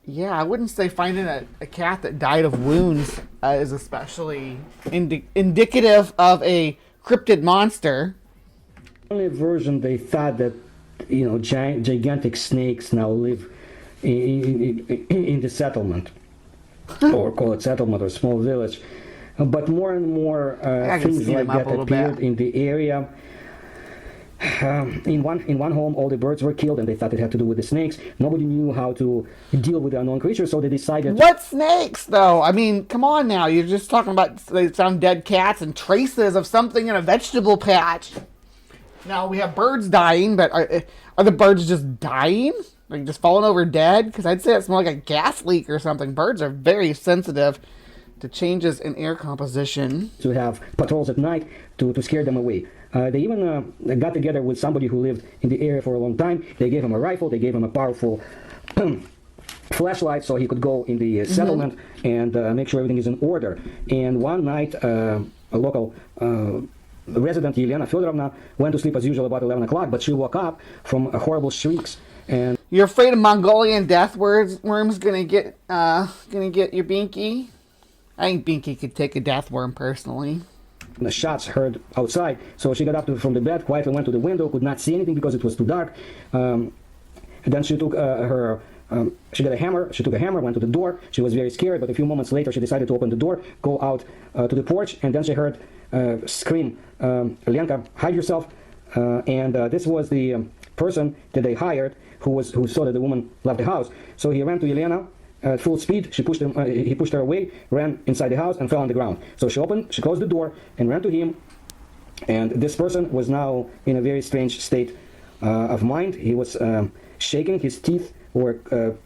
Yeah, I wouldn't say finding a cat that died of wounds is especially indicative of a cryptid monster. Only version they thought that gigantic snakes now live in the settlement, or call it settlement or small village, but more and more things like that appeared in the area. In one home, all the birds were killed, and they thought it had to do with the snakes. Nobody knew how to deal with the unknown creatures, so they decided... What snakes, though? I mean, come on now. You're just talking about some dead cats and traces of something in a vegetable patch. Now, we have birds dying, but are the birds just dying? Like, just falling over dead? Because I'd say it's more like a gas leak or something. Birds are very sensitive to changes in air composition. To have patrols at night to scare them away. They even got together with somebody who lived in the area for a long time. They gave him a rifle, they gave him a powerful flashlight so he could go in the settlement and make sure everything is in order. And one night, a local resident, Elena Fedorovna, went to sleep as usual about 11 o'clock, but she woke up from horrible shrieks. And you're afraid of Mongolian death worms gonna get your binky? I think Binky could take a death worm personally. The shots heard outside, so she got up from the bed, quietly went to the window, could not see anything because it was too dark. And then she took she got a hammer, she took a hammer, went to the door. She was very scared, but a few moments later she decided to open the door, go out to the porch, and then she heard scream, Lenka, hide yourself. And this was the person that they hired who saw that the woman left the house. So he ran to Elena. At full speed, he pushed her away, ran inside the house, and fell on the ground. So she closed the door, and ran to him. And this person was now in a very strange state of mind. He was shaking, his teeth were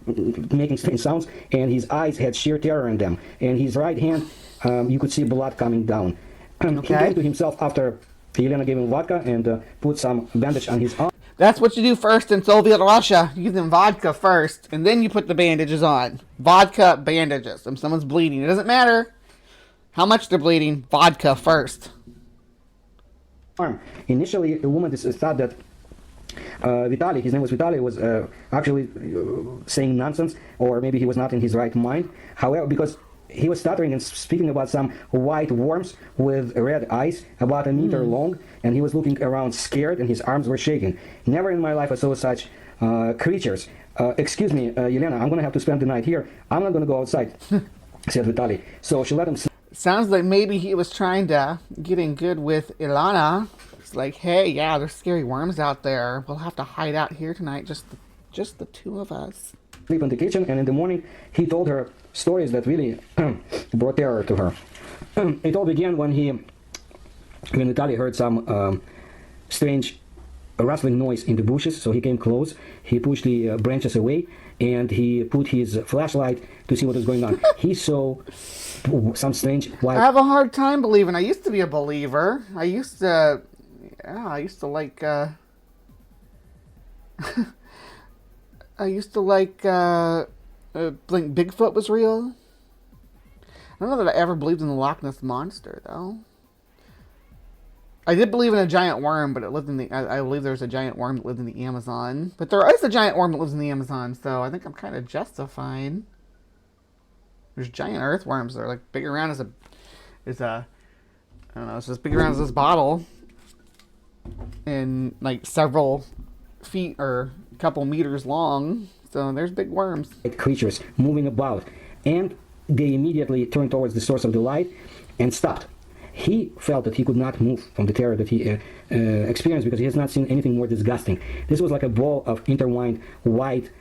making strange sounds, and his eyes had sheer terror in them. And his right hand, you could see blood coming down. He came to himself after Elena gave him vodka and put some bandage on his arm. That's what you do first in Soviet Russia. You give them vodka first, and then you put the bandages on. Vodka, bandages. If someone's bleeding, it doesn't matter how much they're bleeding. Vodka first. Initially, the woman thought that Vitaly, his name was Vitaly, was actually saying nonsense, or maybe he was not in his right mind. However, because he was stuttering and speaking about some white worms with red eyes, about a meter long, and he was looking around scared, and his arms were shaking. Never in my life I saw such creatures. Excuse me, Elena, I'm going to have to spend the night here. I'm not going to go outside, said Vitaly. So she let him sleep. Sounds like maybe he was trying to get in good with Ilana. It's like, hey, yeah, there's scary worms out there. We'll have to hide out here tonight, just the two of us. Sleep in the kitchen, and in the morning he told her stories that really brought terror to her. It all began when Vitaly heard some strange rustling noise in the bushes, so he came close. He pushed the branches away, and he put his flashlight to see what was going on. He saw some strange white... I have a hard time believing. I used to be a believer. I used to like I used to like think Bigfoot was real. I don't know that I ever believed in the Loch Ness Monster, though. I did believe in a giant worm, but it lived in the... I believe there's a giant worm that lived in the Amazon. But there is a giant worm that lives in the Amazon, so I think I'm kind of justified. There's giant earthworms that are, like, big around as a... I don't know, it's as big around as this bottle. And, like, several feet or a couple meters long. So there's big worms. Creatures moving about. And they immediately turned towards the source of the light and stopped. He felt that he could not move from the terror that he experienced because he has not seen anything more disgusting. This was like a ball of intertwined white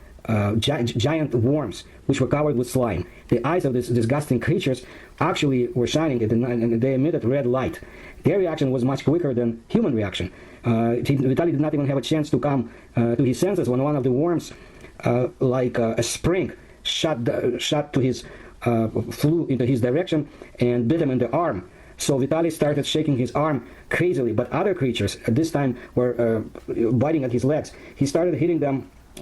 giant worms which were covered with slime. The eyes of these disgusting creatures actually were shining and they emitted red light. Their reaction was much quicker than human reaction. Vitaly did not even have a chance to come to his senses when one of the worms, like a spring, shot to his flew into his direction and bit him in the arm. So Vitaly started shaking his arm crazily, but other creatures at this time were biting at his legs. He started hitting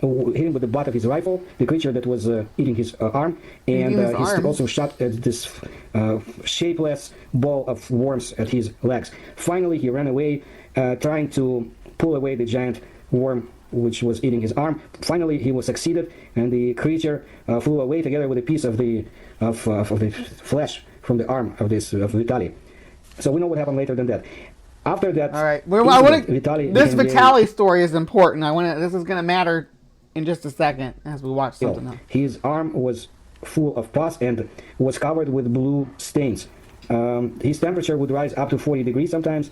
with the butt of his rifle, the creature that was eating his arm, and he also shot at this shapeless ball of worms at his legs. Finally, he ran away, trying to pull away the giant worm which was eating his arm. Finally, he was succeeded, and the creature flew away together with a piece of the flesh from the arm of Vitaly. So we know what happened later than that. After that, all right. This Vitaly story is important. This is going to matter in just a second as we watch something else. His arm was full of pus and was covered with blue stains. His temperature would rise up to 40 degrees sometimes.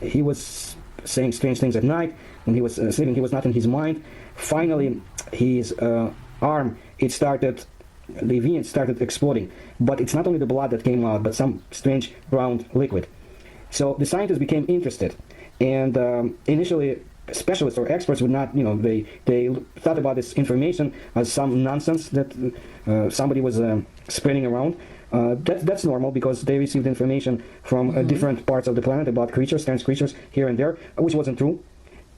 He was saying strange things at night. When he was sleeping, he was not in his mind. Finally, his arm, the veins started exploding. But it's not only the blood that came out, but some strange round liquid. So the scientists became interested, and initially specialists or experts would not, they thought about this information as some nonsense that somebody was spreading around. That's normal because they received information from different parts of the planet about strange creatures here and there, which wasn't true.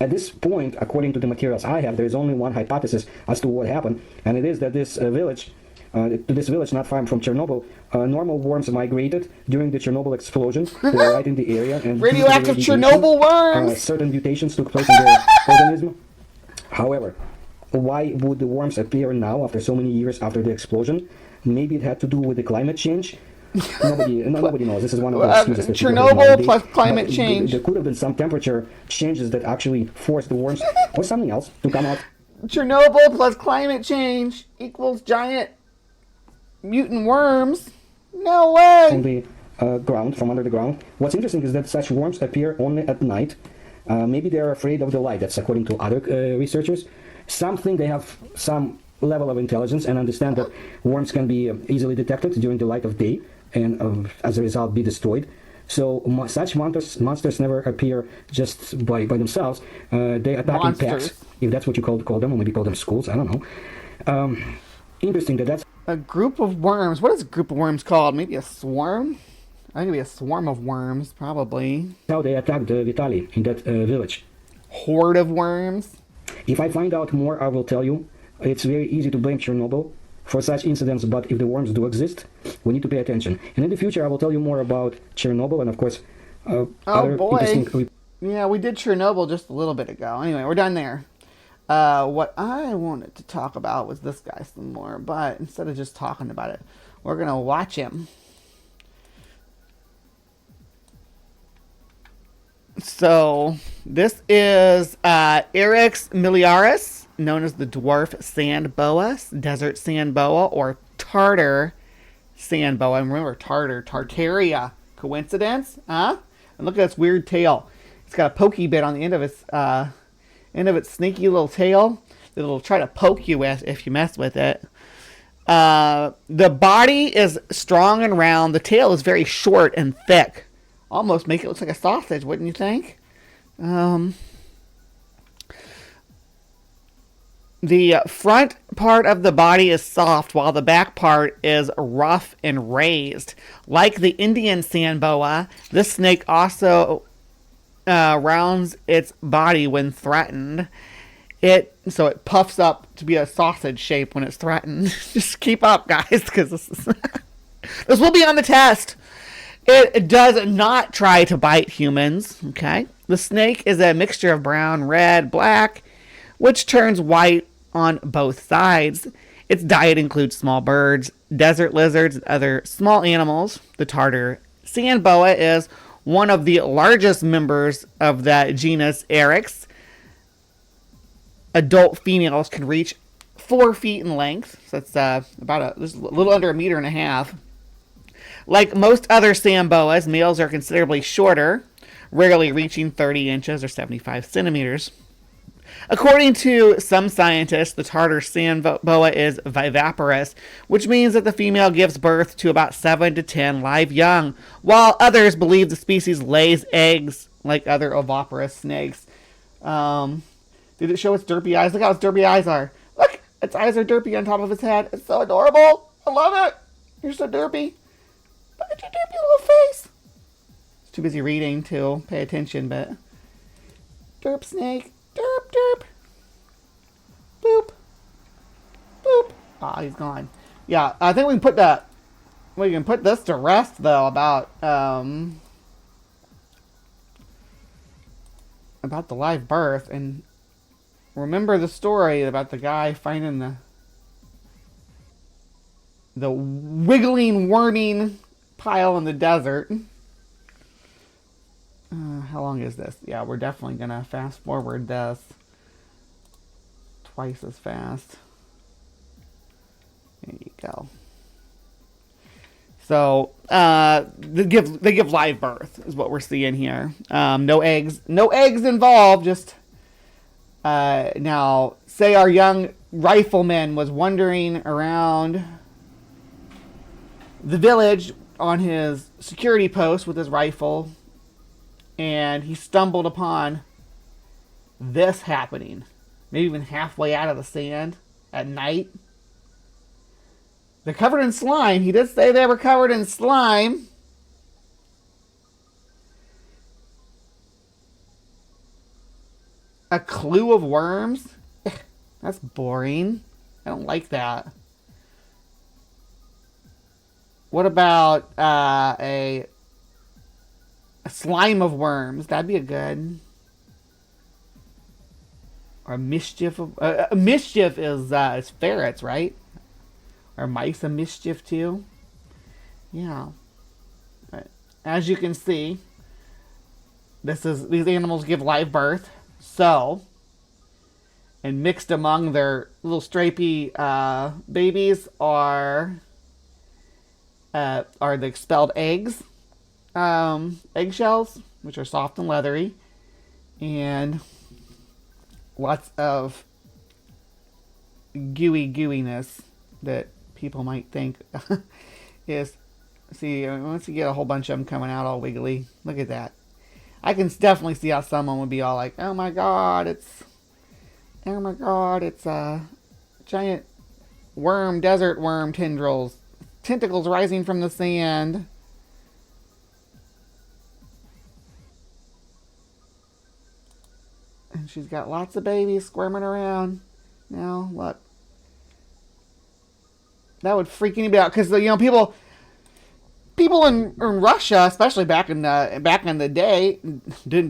At this point, according to the materials I have, there is only one hypothesis as to what happened, and it is that this village not far from Chernobyl, normal worms migrated during the Chernobyl explosion. They were right in the area, and radioactive Chernobyl worms. Certain mutations took place in their organism. However, why would the worms appear now after so many years after the explosion? Maybe it had to do with the climate change. Nobody knows. This is one of the excuses that Chernobyl plus climate change. There could have been some temperature changes that actually forced the worms or something else to come out. Chernobyl plus climate change equals giant mutant worms. No way. From the ground, from under the ground. What's interesting is that such worms appear only at night. Maybe they're afraid of the light. That's according to other researchers. Some think they have some level of intelligence and understand that worms can be easily detected during the light of day and as a result be destroyed. So such monsters never appear just by themselves. They attack in packs, if that's what you call them, or maybe call them schools. I don't know. Interesting that's a group of worms. What is a group of worms called? Maybe a swarm? I think it'd be a swarm of worms, probably. How they attacked Vitaly in that village. Horde of worms? If I find out more, I will tell you. It's very easy to blame Chernobyl for such incidents, but if the worms do exist, we need to pay attention. And in the future, I will tell you more about Chernobyl and, of course, other interesting... Yeah, we did Chernobyl just a little bit ago. Anyway, we're done there. What I wanted to talk about was this guy some more, but instead of just talking about it, we're going to watch him. So, this is Eryx miliaris, known as the dwarf sand boa, desert sand boa, or Tartar sand boa. And remember, Tartaria. Coincidence? Huh? And look at its weird tail. It's got a pokey bit on the end of its sneaky little tail that it'll try to poke you with if you mess with it. The body is strong and round. The tail is very short and thick. Almost make it look like a sausage, wouldn't you think? The front part of the body is soft, while the back part is rough and raised. Like the Indian sand boa, this snake also rounds its body when threatened. So it puffs up to be a sausage shape when it's threatened. Just keep up, guys, because this is... This will be on the test. It does not try to bite humans, okay? The snake is a mixture of brown, red, black, which turns white on both sides. Its diet includes small birds, desert lizards, and other small animals. The Tartar sand boa is one of the largest members of the genus Eryx. Adult females can reach 4 feet in length. So that's about a little under 1.5 meters. Like most other sand boas, males are considerably shorter, rarely reaching 30 inches or 75 centimeters. According to some scientists, the Tartar sand boa is viviparous, which means that the female gives birth to about 7 to 10 live young, while others believe the species lays eggs like other oviparous snakes. Did it show its derpy eyes? Look how its derpy eyes are. Look, its eyes are derpy on top of its head. It's so adorable. I love it. You're so derpy. Look at your derpy little face. It's too busy reading to pay attention, but... Derp snake. Derp, derp. Boop. Boop. Ah, he's gone. Yeah, I think we can put that... We can put this to rest, though, about the live birth. And remember the story about the guy finding the wiggling, worming pile in the desert. How long is this? Yeah, we're definitely going to fast forward this twice as fast. There you go. So, they give live birth is what we're seeing here. No eggs involved. Just now, say our young rifleman was wandering around the village on his security post with his rifle, and he stumbled upon this happening, maybe even halfway out of the sand at night. They're covered in slime. He did say they were covered in slime. A clue of worms? That's boring. I don't like that. What about a slime of worms? That'd be a good. Or a mischief of a mischief is ferrets, right? Or mice a mischief too? Yeah. But as you can see, these animals give live birth. So, and mixed among their little stripy babies are the expelled eggs, eggshells, which are soft and leathery, and lots of gooiness that people might think is, see, once you get a whole bunch of them coming out all wiggly, look at that. I can definitely see how someone would be all like, oh my god, it's a giant worm, desert worm tendrils, tentacles rising from the sand. And she's got lots of babies squirming around. Now, look. That would freak anybody out, because people in Russia, especially back in the day,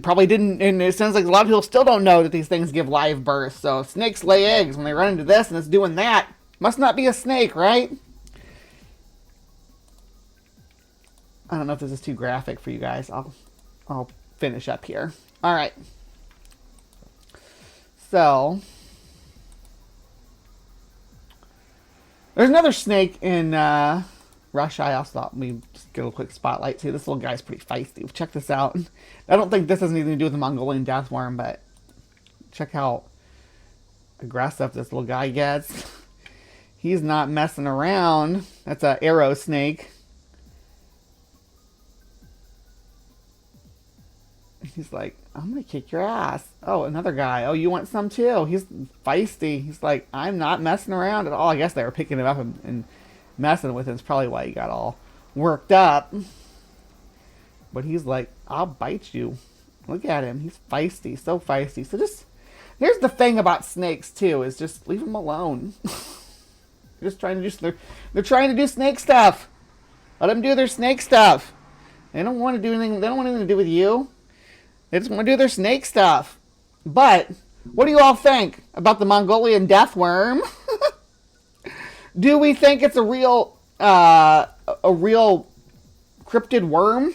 probably didn't, and it sounds like a lot of people still don't know that these things give live birth. So snakes lay eggs. When they run into this and it's doing that, must not be a snake, right? I don't know if this is too graphic for you guys. I'll finish up here. All right. So there's another snake in Russia. I also thought we'd just get a quick spotlight too. This little guy's pretty feisty. Check this out. I don't think this has anything to do with the Mongolian deathworm, but check how aggressive this little guy gets. He's not messing around. That's an arrow snake. He's like, I'm gonna kick your ass. Oh, another guy. Oh, you want some too? He's feisty. He's like, I'm not messing around at all. I guess they were picking him up and messing with him. It's probably why he got all worked up. But he's like, I'll bite you. Look at him. He's feisty. So feisty. So just, here's the thing about snakes too, is just leave them alone. They're just trying to do, they're trying to do snake stuff. Let them do their snake stuff. They don't want to do anything. They don't want anything to do with you. They just want to do their snake stuff. But what do you all think about the Mongolian death worm? Do we think it's a real cryptid worm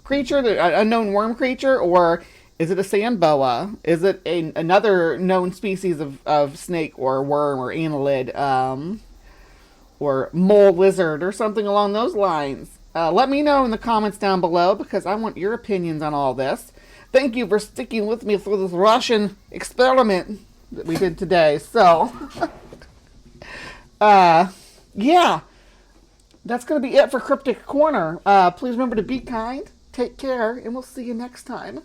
creature, an unknown worm creature, or is it a sand boa? Is it another known species of snake or worm or annelid, or mole lizard or something along those lines? Let me know in the comments down below, because I want your opinions on all this. Thank you for sticking with me through this Russian experiment that we did today. So, yeah, that's going to be it for Cryptic Corner. Please remember to be kind, take care, and we'll see you next time.